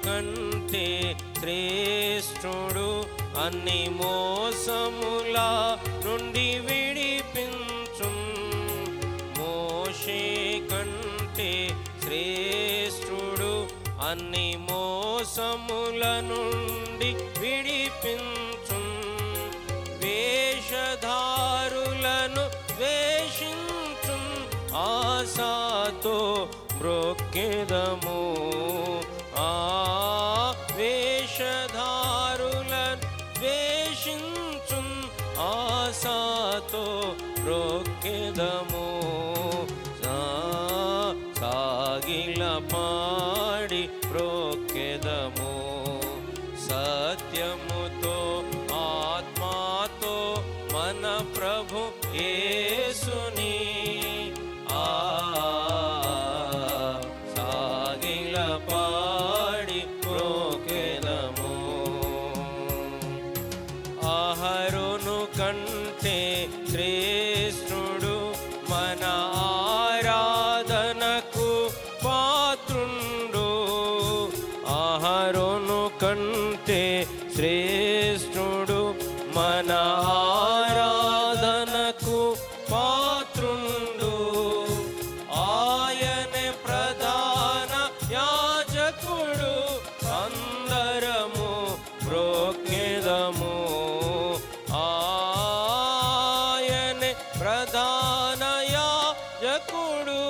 కంటే శ్రేష్ఠుడు, అన్ని మోసముల నుండి విడిపించు. మోషే కంటే శ్రేష్ఠుడు, అన్ని మోసముల నుండి విడిపించు. వేషధారులను ద్వేషించు, ఆశతో మ్రొక్కెదము. వేషధారులను ద్వేషించు, ఆశతో మ్రొక్కెదము. సాగిల పాడి మ్రొక్కెదము. సత్యముతో ఆత్మతో మన ప్రభు యేసుని సాగిల పాడి మ్రొక్కెదము. అహరోను కంటే శ్రేష్ఠుడు, మన ఆరాధనకు పాత్రుండు. అహరోను కంటే శ్రేష్ఠుడు, మన ఆరాధనకు పాత్రుండు. ఆయనే ప్రధాన యాజకుడు, అందరము మ్రొక్కెదము. ఆయనే ప్రధాన యాజకుడు,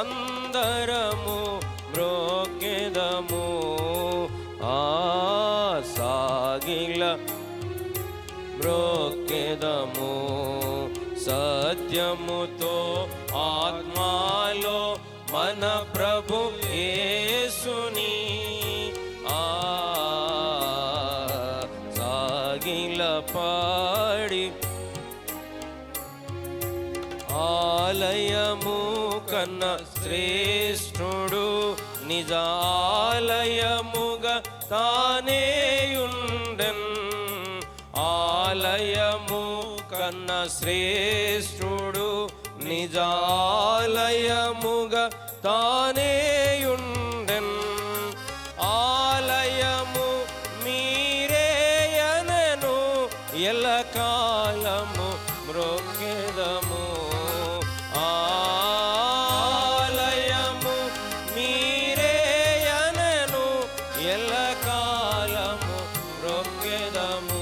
అందరము మ్రొక్కెదము. సాగిల మ్రొక్కెదము. సత్యముతో ఆత్మలో మన ప్రభు యేసుని సాగిల పాడి. ఆలయము కన్న శ్రేష్ఠుడు, నిజ ఆలయముగా తానేయుండెన్. ఆలయము కన్న శ్రేష్ఠుడు, నిజ ఆలయముగా తానేయుండెన్. ఆలయము మీరేయనను, ఎల్లకాలము మ్రొక్కెదము. ఆలయము మీరేయనను, ఎల్లకాలము మ్రొక్కెదము.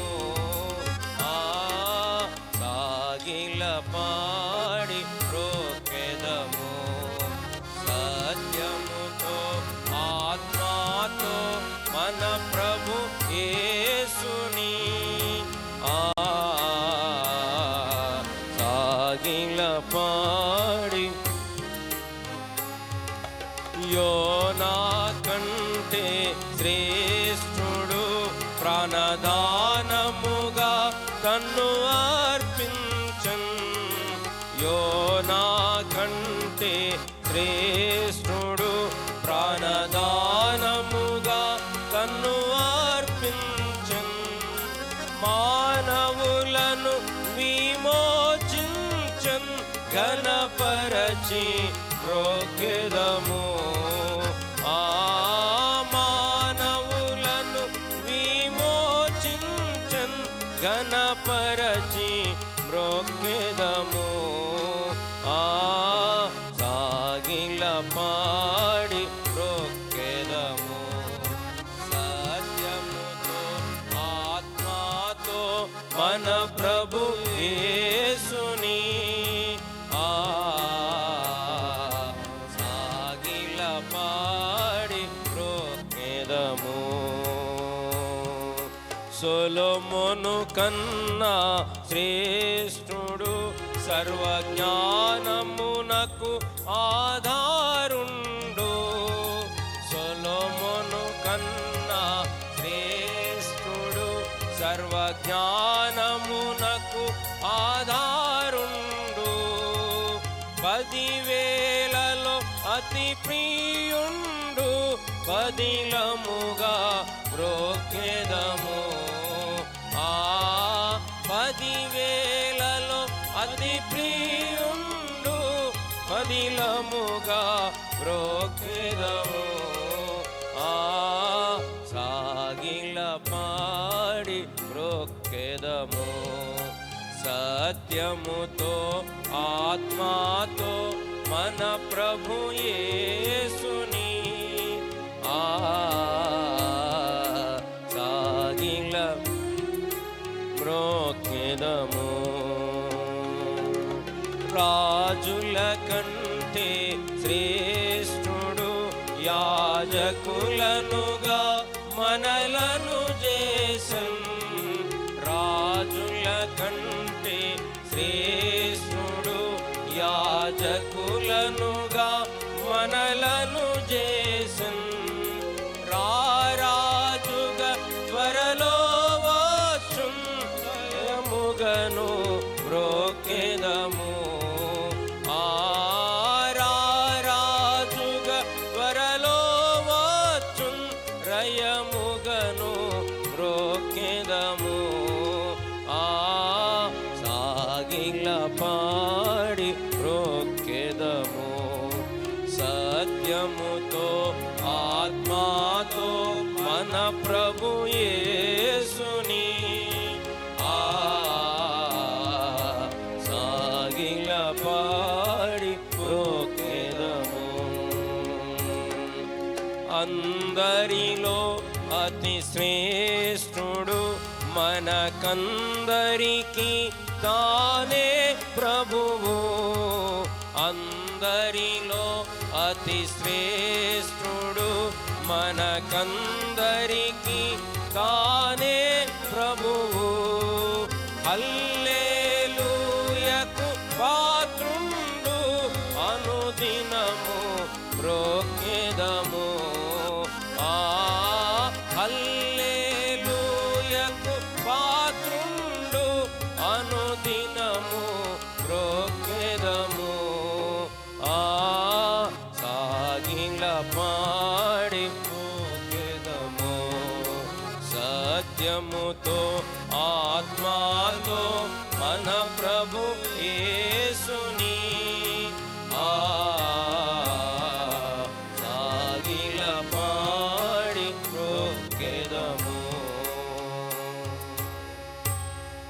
సాగిల పాడి మ్రొక్కెదము. సత్యముతో ఆత్మతో మన ప్రభు యేసుని సాగిల పాడి. యోనా కంటే శ్రేష్ఠుడు, ప్రాణదానముగా తన్ను అర్పించన్. యోనా కంటే శ్రేష్ఠుడు, ప్రాణదానముగా తన్ను అర్పించన్. మానవులను విమోచించన్, ఘనపరచి మ్రొక్కెదము. మానవులను విమోచించన్, ఘనపరచి మ్రొక్కెదము. సాగిల పాడి మ్రొక్కెదము. సత్యముతో ఆత్మతో మన ప్రభు యేసుని సాగిల పాడి మ్రొక్కెదము. సొలొమోను కన్నా శ్రేష్ఠుడు, సర్వజ్ఞానమునకు ఆధారుండు. సొలొమోను కన్నా శ్రేష్ఠుడు, సర్వజ్ఞానమునకు ఆధారుండు. 10,000లో అతి ప్రియుండు, పదిలముగా మ్రొక్కెదము. 10,000లో అతి ప్రియుండు, పదిలముగా మ్రొక్కెదము. సత్యముతో ఆత్మాతో మన ప్రభు యేసుని సాగిల మ్రోక్కెదము. రాజుల కంటే శ్రేష్ఠుడు యాజకులనుగా మనలను చేసన్. రాజుల కంటే శ్రేష్ఠుడు యాజకులనుగా మనలను చేసన్. రారాజుగా త్వరలో వచ్చుముగను మ్రోక్కెదము. రారాజుగా త్వరలో వచ్చున్ రయముగను మ్రోక్కెదము. సాగిల పాడి మ్రోక్కెదము. సత్యముతో ఆత్మాతో మన ప్రభు యేసుని సాగిల పాడి మ్రోక్కెదము. అందరిలో అతి శ్రేష్ఠుడు మనకందరికీ తానే ప్రభువు. అందరిలో అతి శ్రేష్ఠుడు మనకందరికీ తానే ప్రభువు. హల్లెలూయకు పాత్రుండు అనుదినము మ్రోక్కెదము. హల్లెలూయకు పాత్రుండు అనుదినము మ్రోక్కెదము. సాగిల పాడి మ్రోక్కెదము. సత్యముతో ఆత్మాతో మన ప్రభు యేసుని